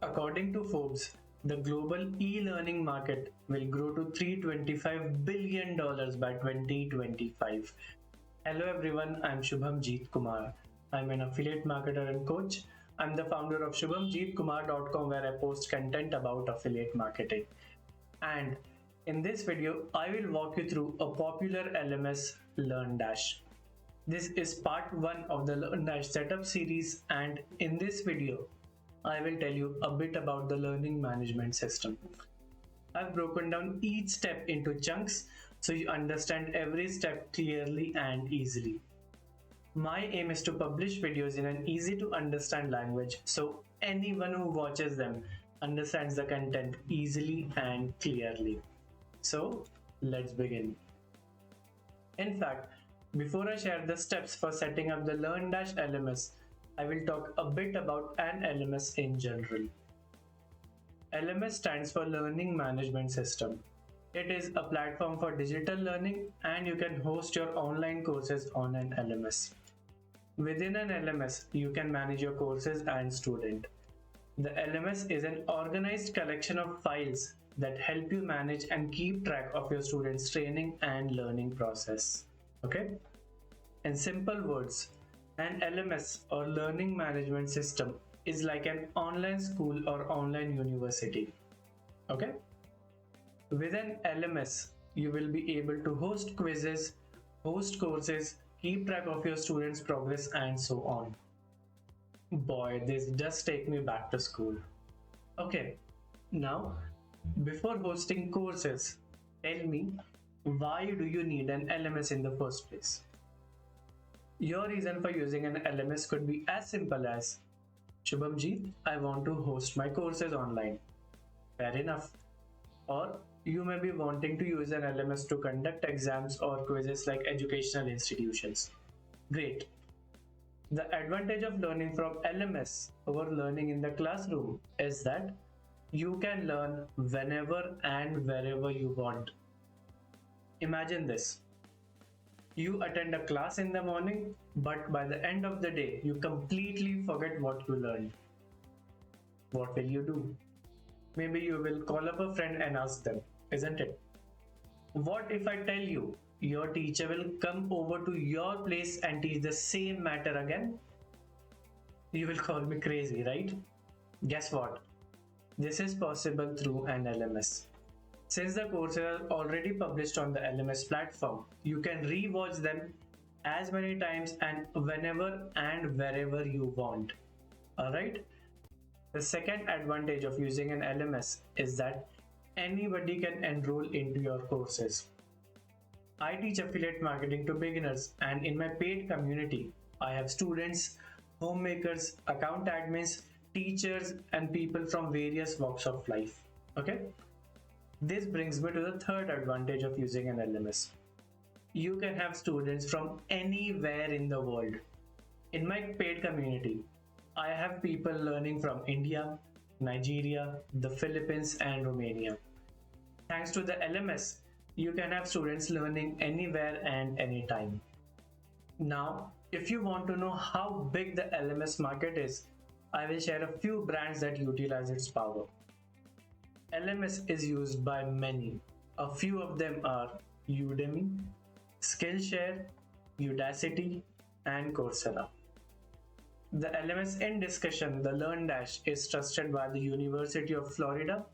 According to Forbes, the global e-learning market will grow to $325 billion by 2025. Hello everyone, I'm Shubhamjeet Kumar. I'm an affiliate marketer and coach. I'm the founder of shubhamjeetkumar.com where I post content about affiliate marketing. And in this video, I will walk you through a popular LMS, LearnDash. This is part 1 of the LearnDash setup series, and in this video, I will tell you a bit about the learning management system. I've broken down each step into chunks so you understand every step clearly and easily. My aim is to publish videos in an easy to understand language so anyone who watches them understands the content easily and clearly. So let's begin. In fact, before I share the steps for setting up the LearnDash LMS, I will talk a bit about an LMS in general. LMS stands for Learning Management System. It is a platform for digital learning and you can host your online courses on an LMS. Within an LMS, you can manage your courses and student. The LMS is an organized collection of files that help you manage and keep track of your students' training and learning process. Okay? In simple words, an LMS or learning management system is like an online school or online university. Okay? With an LMS, you will be able to host quizzes, host courses, keep track of your students' progress, and so on. Boy, this just take me back to school. Okay, now, before hosting courses, tell me, why do you need an LMS in the first place? Your reason for using an LMS could be as simple as, Shubhamjeet, I want to host my courses online. Fair enough. Or you may be wanting to use an LMS to conduct exams or quizzes like educational institutions. Great. The advantage of learning from LMS over learning in the classroom is that you can learn whenever and wherever you want. Imagine this. You attend a class in the morning, but by the end of the day, you completely forget what you learned. What will you do? Maybe you will call up a friend and ask them, isn't it? What if I tell you your teacher will come over to your place and teach the same matter again? You will call me crazy, right? Guess what? This is possible through an LMS. Since the courses are already published on the LMS platform, you can re-watch them as many times and whenever and wherever you want. Alright? The second advantage of using an LMS is that anybody can enroll into your courses. I teach affiliate marketing to beginners, and in my paid community, I have students, homemakers, account admins, teachers, and people from various walks of life. Okay? This brings me to the third advantage of using an LMS. You can have students from anywhere in the world. In my paid community, I have people learning from India, Nigeria, the Philippines, and Romania. Thanks to the LMS, you can have students learning anywhere and anytime. Now, if you want to know how big the LMS market is, I will share a few brands that utilize its power. LMS is used by many. A few of them are Udemy, Skillshare, Udacity, and Coursera. The LMS in discussion, the LearnDash, is trusted by the University of Florida,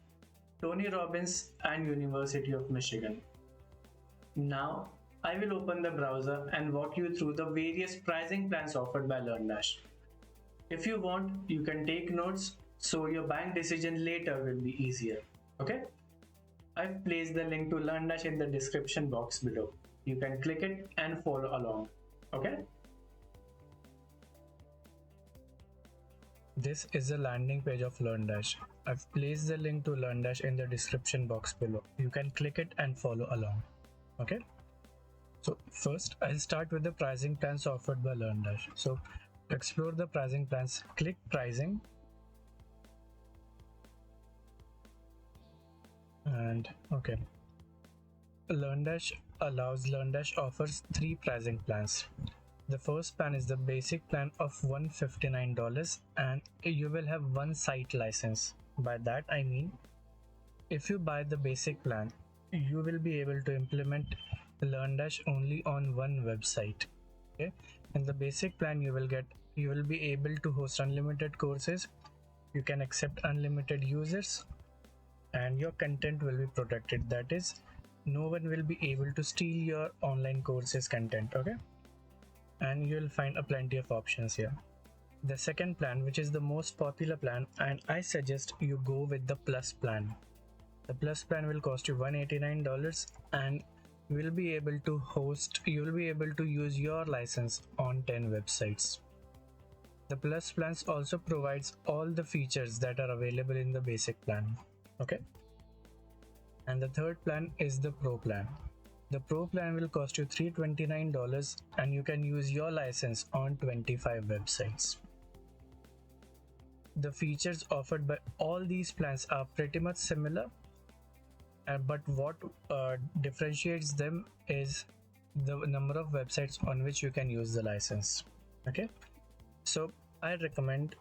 Tony Robbins, and University of Michigan. Now, I will open the browser and walk you through the various pricing plans offered by LearnDash. If you want, you can take notes so your buying decision later will be easier. Okay? I've placed the link to LearnDash in the description box below. You can click it and follow along. Okay? This is the landing page of LearnDash. I've placed the link to LearnDash in the description box below. You can click it and follow along. Okay? So first, I'll start with the pricing plans offered by LearnDash. So to explore the pricing plans, click Pricing. And okay. LearnDash offers 3 pricing plans. The first plan is the basic plan of $159 and you will have one site license. By that I mean, if you buy the basic plan, you will be able to implement LearnDash only on one website. Okay, in the basic plan you will be able to host unlimited courses, you can accept unlimited users, and your content will be protected. That is, no one will be able to steal your online courses content. Okay, and you will find a plenty of options here. The second plan, which is the most popular plan, and I suggest you go with the plus plan. The plus plan will cost you $189, and you will be able to use your license on 10 websites. The plus plans also provides all the features that are available in the basic plan. Okay. And the third plan is the pro plan. The pro plan will cost you $329, and you can use your license on 25 websites. The features offered by all these plans are pretty much similar, but what differentiates them is the number of websites on which you can use the license. Okay, so I recommend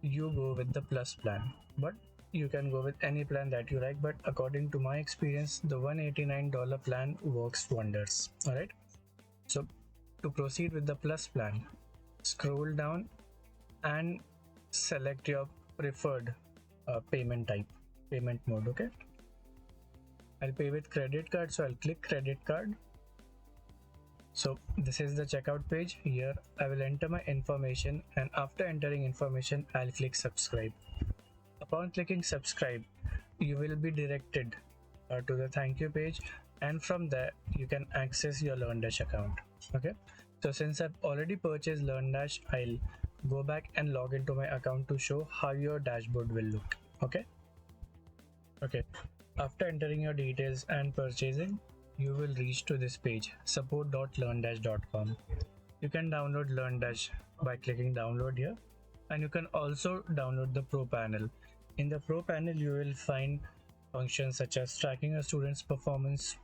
you go with the plus plan, but you can go with any plan that you like, but according to my experience, the $189 plan works wonders. All right, so to proceed with the plus plan, scroll down and select your preferred payment mode. Okay, I'll pay with credit card, so I'll click credit card. So this is the checkout page. Here I will enter my information, and after entering information, I'll click subscribe. Upon clicking subscribe, you will be directed to the thank you page, and from there you can access your LearnDash account. Okay, so since I've already purchased LearnDash, I'll go back and log into my account to show how your dashboard will look. Okay, after entering your details and purchasing, you will reach to this page, support.learndash.com. You can download LearnDash by clicking download here, and you can also download the pro panel. In the pro panel you will find functions such as tracking a student's performance,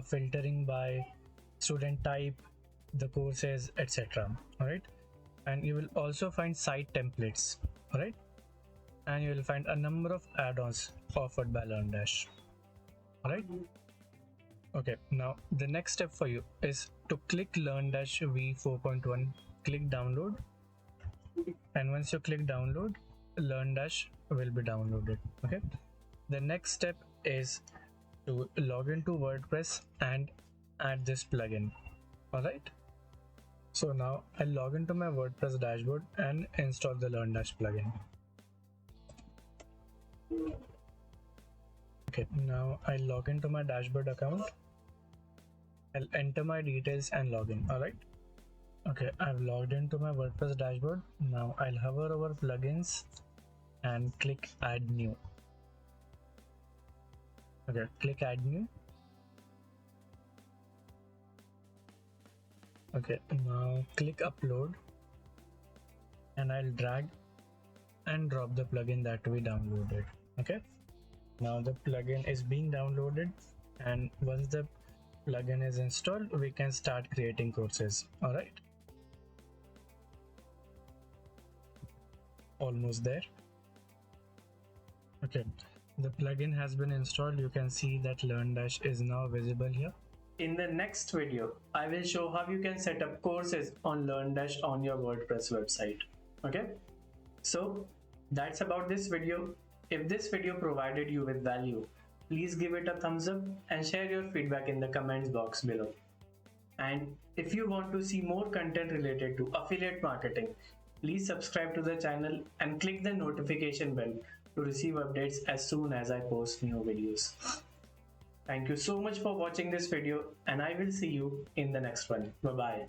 filtering by student type, the courses, etc. All right, and you will also find site templates. All right, and you will find a number of add-ons offered by LearnDash. All right, okay, now the next step for you is to click LearnDash v4.1, click download, and once you click download, LearnDash will be downloaded. Okay, the next step is to log into WordPress and add this plugin. All right, so now I'll log into my WordPress dashboard and install the LearnDash plugin. Okay, now I'll log into my dashboard account. I'll enter my details and log in. All right, okay, I've logged into my WordPress dashboard. Now I'll hover over plugins and click add new. Okay, click add new. Okay, now click upload, and I'll drag and drop the plugin that we downloaded. Okay, now the plugin is being downloaded, and once the plugin is installed, we can start creating courses. All right, almost there. Okay, the plugin has been installed. You can see that LearnDash is now visible here. In the next video, I will show how you can set up courses on LearnDash on your WordPress website. Okay, so that's about this video. If this video provided you with value, please give it a thumbs up and share your feedback in the comments box below. And if you want to see more content related to affiliate marketing, please subscribe to the channel and click the notification bell to receive updates as soon as I post new videos. Thank you so much for watching this video, and I will see you in the next one. Bye bye.